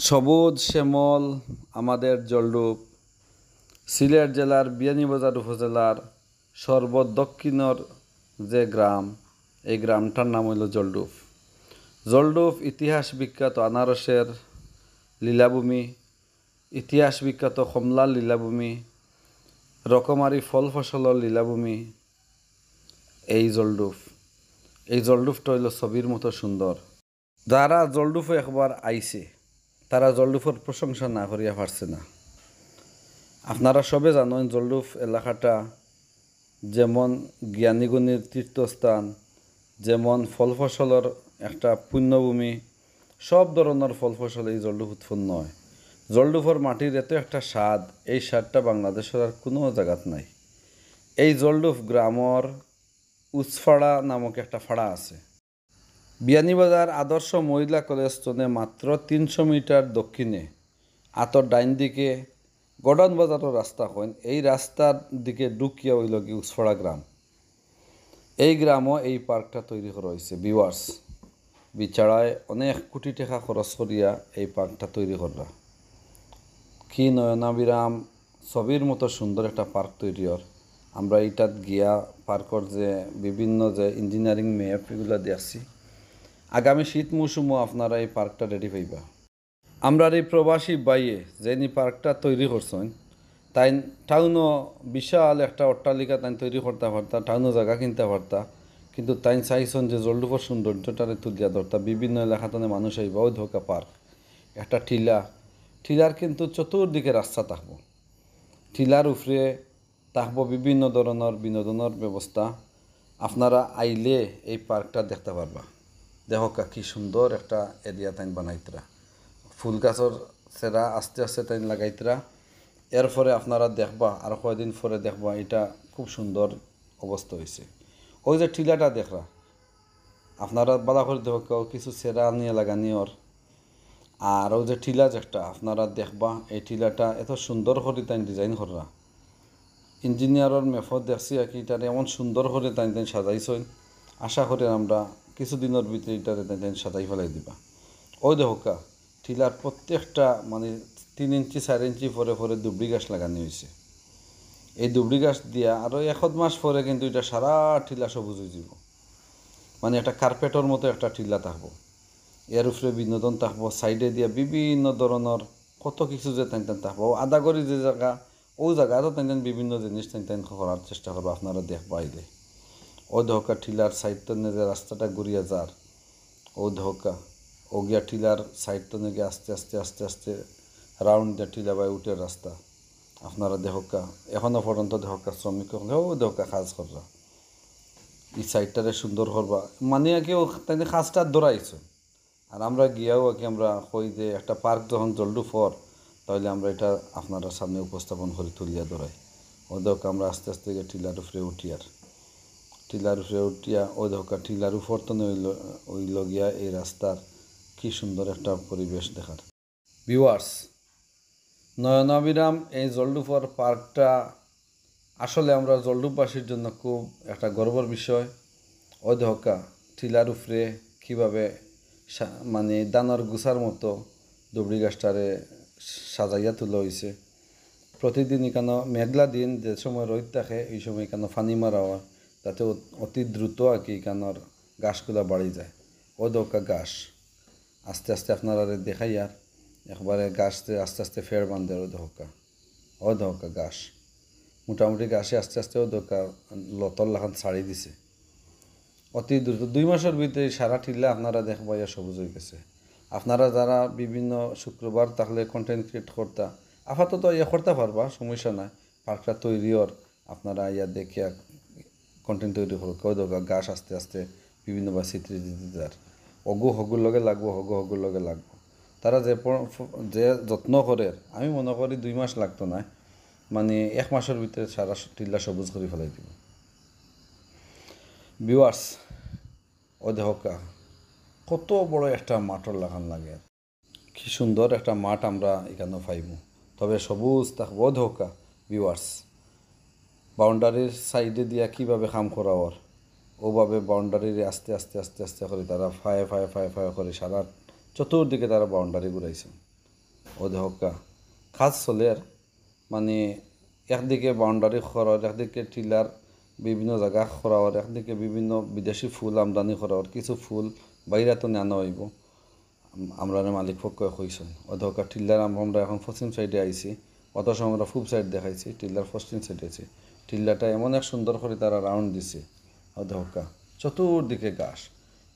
সবুজ শ্যামল আমাদের জলডুব সিলেট জেলার বিয়ানীবাজার উপজেলার সর্বদক্ষিণর যে গ্রাম, এই গ্রামটার নাম হইল জলডুব। জলডুব ইতিহাস বিখ্যাত আনারসের লীলাভূমি, ইতিহাস বিখ্যাত কমলার লীলাভূমি, রকমারি ফল ফসলের লীলাভূমি। এই জলডুবটা হইল ছবির মতো সুন্দর। যারা জলডুবে একবার আইছে তারা জলডুবের প্রশংসা না করিয়া পারছে না। আপনারা সবে জানেন জলডুব এলাকাটা যেমন জ্ঞানীগুণীর তীর্থস্থান, যেমন ফল ফসলের একটা পুণ্যভূমি। সব ধরনের ফল ফসল এই জলডুব উৎপন্ন হয়। জলডুবের মাটির এত একটা স্বাদ, এই স্বাদটা বাংলাদেশের আর কোনো জায়গাত নাই। এই জলডুব গ্রামর উচফাড়া নামক একটা ফাড়া আছে। বিয়ানীবাজার আদর্শ মহিলা কলেজ চনে মাত্র 300 মিটার দক্ষিণে আতর ডাইন দিকে গডন বাজারের রাস্তা হইন, এই রাস্তার দিকে ঢুকিয়া হইল কি উচফাড়া গ্রাম। এই গ্রামও এই পার্কটা তৈরি করা হয়েছে। ভিউয়ার্স, বিচারায় অনেক কোটি টাকা খরচ করিয়া এই পার্কটা তৈরি করা। কি নয়নাবিরাম ছবির মতো সুন্দর একটা পার্ক তৈরি হর। আমরা এইটাত গিয়া পার্কর যে বিভিন্ন যে ইঞ্জিনিয়ারিং ম্যাপ এগুলো দেখছি। আগামী শীত মৌসুমও আপনারা এই পার্কটা রেডি পাইবা। আমরা এই প্রবাসী বাইয়ে যেনি পার্কটা তৈরি করছেন, তাই টাউনও বিশাল একটা অট্টালিকা তাই তৈরি করতে পারতা, টাউনও জায়গা কিনতে পারতা, কিন্তু তাই চাইছেন যে জলডুবের সৌন্দর্যটারে তুলিয়া ধরতা। বিভিন্ন এলাকাতনে মানুষ আইবা। ওই ধোকা পার্ক একটা টিলার কিন্তু চতুর্দিকে রাস্তা থাকবো। টিলার উপরে থাকবো বিভিন্ন ধরনের বিনোদনের ব্যবস্থা। আপনারা আইলে এই পার্কটা দেখতে পারবা। দেখো কি সুন্দর একটা এরিয়া তাই বানাইতরা, ফুল গাছের সেরা আস্তে আস্তে তাই লাগাইতরা। এরপরে আপনারা দেখবা, আর কয়েকদিন পরে দেখবা এটা খুব সুন্দর অবস্থা হয়েছে। ওই যে টিলাটা দেখরা, আপনারা বালা করে দেখো কিছু সেরা নিয়ে লাগানি ওর। আর ওই যে টিলা যেটা আপনারা দেখবা, এই টিলাটা এত সুন্দর করে তাই ডিজাইন করা। ইঞ্জিনিয়ারের মেফত দেখছি আর কি এটারে এমন সুন্দর করে তাই সাজাইছেন। আশা করি আমরা কিছুদিনের ভিতরে এটারে তাই সাজাই ফেলাই দিবা। ওই দেখা টিলার প্রত্যেকটা মানে 3 ইঞ্চি 4 ইঞ্চি পরে দুবড়ি গাছ লাগানো হয়েছে। এই দুবড়ি গাছ দিয়া আরও 1 মাস পরে কিন্তু এটা সারা টিলা সবুজ হয়ে যাব। মানে একটা কার্পেটের মতো একটা টিলা থাকবো। এর উপরে বিনোদন থাকবো, সাইডে দিয়া বিভিন্ন ধরনের কত কিছু যে তাই থাকবো। আদাগরি যে জায়গা, ওই জায়গারও তাই বিভিন্ন জিনিস তাই করার চেষ্টা করবো। আপনারা দেখবো আইলে। ও ধোকা টিলার সাইড তনে যে রাস্তাটা ঘুরিয়া যার, ও ধোকা ও গিয়া টিলার সাইড তনে গিয়ে আস্তে আস্তে আস্তে আস্তে রাউন্ড দিয়ে টিলা বাই উঠে রাস্তা। আপনারা দেখা এখনও পর্যন্ত দেখা শ্রমিক ও দেখা কাজ কররা এই সাইডটারে সুন্দর করবা। মানে কেউ তাই কাজটা দৌড়াইছে। আর আমরা গিয়াও আর কি আমরা কই যে একটা পার্ক যখন জলডুব ফর, তাহলে আমরা এটা আপনারা সামনে উপস্থাপন করে তুলিয়া দৌড়াই। ও দেখা আমরা আস্তে আস্তে গিয়ে টিলার উপরে উঠিয়া ও দেখা টিলার উপর তো ওই লগিয়া এই রাস্তার কি সুন্দর একটা পরিবেশ দেখার। ভিউয়ার্স, নয়নাবিরাম এই জলডুবর পার্কটা আসলে আমরা জলডুববাসীর জন্য খুব একটা গর্বের বিষয়। ও দেখা টিলার উপরে কীভাবে মানে দানার গুছার মতো দুবড়ি গাছটারে সাজাইয়া তোলা হয়েছে। প্রতিদিন এখানে মেঘলা দিন যে সময় রোদ থাকে, এই সময় এখানে পানি মারা হয়, যাতে অতি দ্রুত আর কি এখানের গাছগুলা বাড়ি যায়। ও দৌকা গাছ আস্তে আস্তে আপনারা দেখাই আর একবারে গাছতে আস্তে আস্তে ফের বান্ধে। ও দৌকা গাছ মোটামুটি গাছে আস্তে আস্তে ও দৌকা লতর লাখান ছাড়ি দিছে অতি দ্রুত। 2 মাসের ভিতরে সারা টিলা আপনারা দেখবা ইয়া সবুজ হয়ে গেছে। আপনারা যারা বিভিন্ন শুক্রবার তাহলে কন্টেন্ট ক্রিয়েট করতা, আপাতত ইয়া করতে পারবা, সমস্যা নাই। পার্কটা তৈরির আপনারা ইয়া দেখিয়া কন্টেন্ট তৈরি করো। কেউ দেখা গাছ আস্তে আস্তে বিভিন্নবার চিত্রি দিতে তার হগুর লগে লাগবো। তারা যে যত্ন করে, আমি মনে করি 2 মাস লাগতো না, মানে 1 মাসের ভিতরে সারা টিলা সবুজ করে ফেলাই দিব। ভিউয়ার্স, ও দেখা কত বড় একটা মাঠর লাগান লাগে। কি সুন্দর একটা মাঠ আমরা এখানে পাইব, তবে সবুজ থাকবো। দেখা ভিউয়ার্স, বাউন্ডারির সাইডে দিয়া কীভাবে কাম করা ওর, ওভাবে বাউন্ডারির আস্তে আস্তে আস্তে আস্তে করে তারা ফায়ে করে সারা চতুর্দিকে তারা বাউন্ডারি ঘুরাইছে। ও দেহকা খাস চলের মানে একদিকে বাউন্ডারি খরর, একদিকে টিলার বিভিন্ন জায়গা খরাওয়ার, একদিকে বিভিন্ন বিদেশি ফুল আমদানি খরাওয়ার, কিছু ফুল বাইরে তো নেওয়া হইব। আমরা মালিক পক্ষ কইছেন অধকা টিল্লার আমরা এখন পশ্চিম সাইডে আইছি, অত সময় আমরা পূব সাইড দেখাইছি, টিল্লার পশ্চিম সাইডে আছি। টিল্লাটা এমন এক সুন্দর করে তারা রাউন্ড দিছে অধকা, চতুর্দিকে গাছ।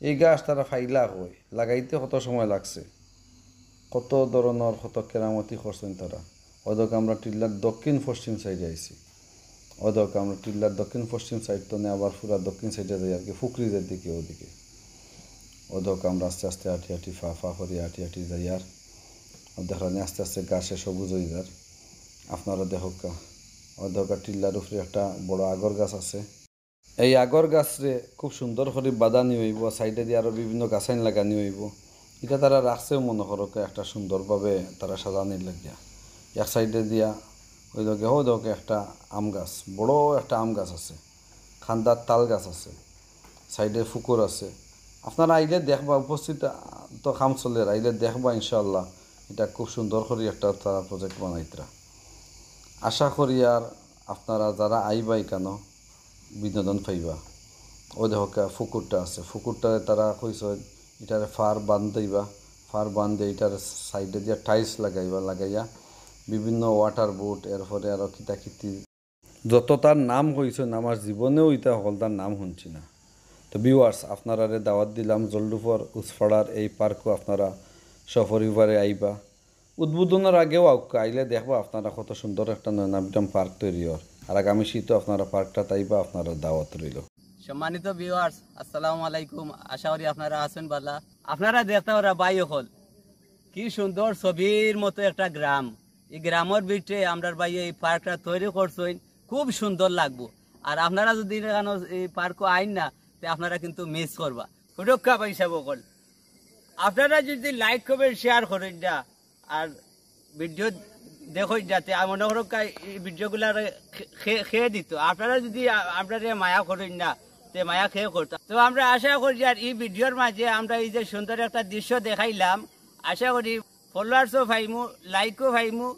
এই গাছ তারা ফাইলা হয় লাগাইতে কত সময় লাগছে, কত ধরনের কত কেরামতি করছেন তারা। অধকা আমরা টিল্লার দক্ষিণ পশ্চিম সাইডে আইছি। অধকা আমরা টিল্লার দক্ষিণ পশ্চিম সাইড তো নিয়ে আবার পুরা দক্ষিণ সাইডে যাই আর কি, ফুকরিজের দিকে ওদিকে। অধক আমরা আস্তে আস্তে হাঁটি হাঁটি ফা করি হাঁটি হাঁটি যাই, আর দেখানি আস্তে আস্তে গাছে সবুজ হয়ে যার। আপনারা দেখকা অধকা টিল্লার উপরে একটা বড় আগর গাছ আছে। এই আগর গাছরে খুব সুন্দর করে বাঁধানি হইব, সাইডে দিয়ে আরও বিভিন্ন গাছাইন লাগানি হইব। এটা তারা রাখছেও মনে করকে একটা সুন্দরভাবে তারা সাজানির লাগিয়া। এক সাইডে দিয়া ওই লগে ওই দকে একটা আম গাছ, বড় একটা আম গাছ আছে, খান্দার তাল গাছ আছে, সাইডে পুকুর আছে। আপনারা আইলে দেখবা, উপস্থিত তো কাম চলে, আইলে দেখবা ইনশাল্লাহ এটা খুব সুন্দর করে একটা তারা প্রজেক্ট বানাইতরা। আশা করি আর আপনারা যারা আইবাই কেন বিনোদন পাইবা। ও দেখা পুকুরটা আছে, পুকুরটারে তারা কইছে এটারে ফার বান্ধইবা, ফার বান্ধে এটার সাইডে দিয়ে টাইলস লাগাইয়া বিভিন্ন ওয়াটার বোট, এরপরে আরও কিতাকিতি যত তার নাম কইছেন আমার জীবনেও ইটা হল তার নাম শুনছি না। তো ভিউয়ার্স আপনারা দাওয়াত দিলাম জলডুপর উসফাড়ার এই পার্কও আপনারা সপরিবারে আইবা। উদ্বোধনের আগেও আইলে দেখবা আপনারা কত সুন্দর একটা নয়নাবিরাম পার্ক তৈরি হর। আর আগামী শীতও আপনারা পার্কটা তাইবা, আপনারা দাওয়াত রইল। সম্মানিত ভিউয়ার্স আসসালামু আলাইকুম, আশা করি আপনারা আছেন ভালো। আপনারা দেখতে পারা বাই হল কি সুন্দর ছবির মতো একটা গ্রাম। এই গ্রামের ভিতরে আমরা ভাই এই পার্কটা তৈরি করছেন, খুব সুন্দর লাগবো। আর আপনারা যদি এই পার্ক আইন না তে আপনারা কিন্তু মিস করবা। সুরক্ষা পয়সা বকল আপনারা যদি লাইক করবেন, শেয়ার করেন না, আর ভিডিও দেখুন যাতে মনে করো এই ভিডিওগুলা খেয়ে দিত। আপনারা যদি আপনারা মায়া করেন না তে মায়া খেয়ে করতাম। তো আমরা আশা করি আর এই ভিডিওর মাঝে আমরা এই যে সুন্দর একটা দৃশ্য দেখাইলাম, আশা করি ফলোয়ার্সও পাইমু, লাইকও পাইমু,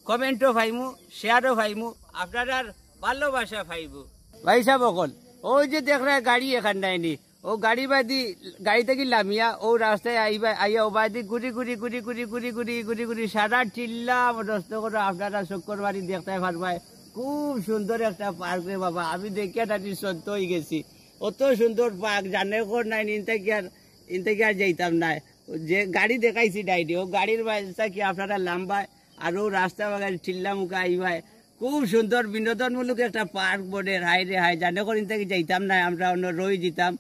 কমেন্টও পাইমু, শেয়ারও পাইমু, আপনার ভালোবাসা পাইবো। ভাই সাহেব বকল ওই যে দেখরা গাড়ি এখান নাইনি, ও গাড়ি বাদি গাড়ি থেকে লামিয়া ও রাস্তায় আইয়া ও বাদি ঘুরি ঘুরি ঘুরি ঘুরি ঘুরি ঘুরি ঘুরি ঘুরি সারা চিল্লা মনস্থ করে আপনারা শুক্র বাড়ি দেখতে পারবাই। খুব সুন্দর একটা পার্ক রে বাবা, আমি দেখে তাটি সত্য হয়ে গেছি। অত সুন্দর পার্ক জানে কর নাই, ইনতে আর যাইতাম না। যে গাড়ি দেখাইছি ডাইডি, ও গাড়ির বাজটা কি আপনারা লাম্বায় আর ও রাস্তা বাগান চিল্লা মুখা আইবাই। খুব সুন্দর বিনোদনমূলক একটা পার্ক বনে, হাই রে হাই জানে করিন থেকে যাইতাম না, আমরা অন্য রই যেতাম।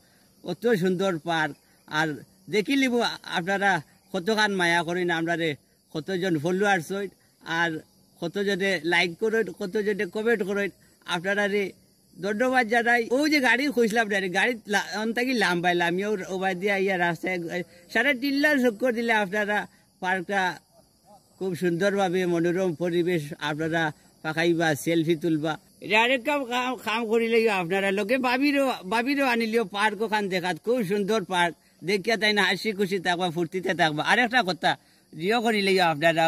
অত সুন্দর পার্ক। আর দেখিলিব আপনারা কতখান মায়া করেন, আমরা কতজন ফলোয়ার্স হইন, আর কতজনে লাইক করেন, কতজনে কমেন্ট করেন, আপনারা ধন্যবাদ জানাই। ও যে গাড়ি খুঁজলাম না, গাড়ি থাকি লাম্বাইলাম, ওবাই দিয়ে ইয়া রাস্তায় সারা টিল্লার চক্কর দিলে আপনারা পার্কটা খুব সুন্দরভাবে মনোরম পরিবেশ আপনারা পাকাইবা, সেলফি তুলবা। এটা আরেক কাম করিলে আপনারা লোকে বাবিরও আনিলেও পার্ক ওখান দেখাত, খুব সুন্দর পার্ক দেখিয়া তাই না হাসি খুশি থাকবা, ফুর্তিতে থাকবা। আরেকটা কথা জিও করিলে আপনারা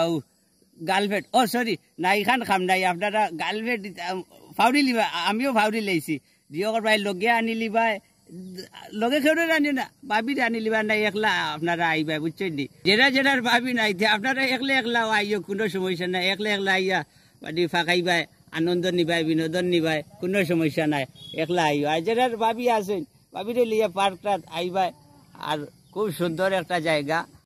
গার্লফ্রেন্ড সরি না এখান খাম নাই, আপনারা গার্লফ্রেন্ড ফাউরি লিবা, আমিও ফাউরি লাইছি। জিও করবাই লগে আনি লিবাই, লগে খেয়ে আনিও না, বাবির আনি লিবা না, একলা আপনারা আইবা, বুঝছেন নি। যেটার বাবি নাই আপনারা একলা আইও, কোনো সমস্যা নাই। একলা আইয়া মানে ফাঁকাইবাই, আনন্দ নিবাই, বিনোদন নিবাই, কোনো সমস্যা নাই। একলা আইও। আর যেটার বাবি আছেন বাবিরে লিয়া পার্কটা আইবাই। আর খুব সুন্দর একটা জায়গা।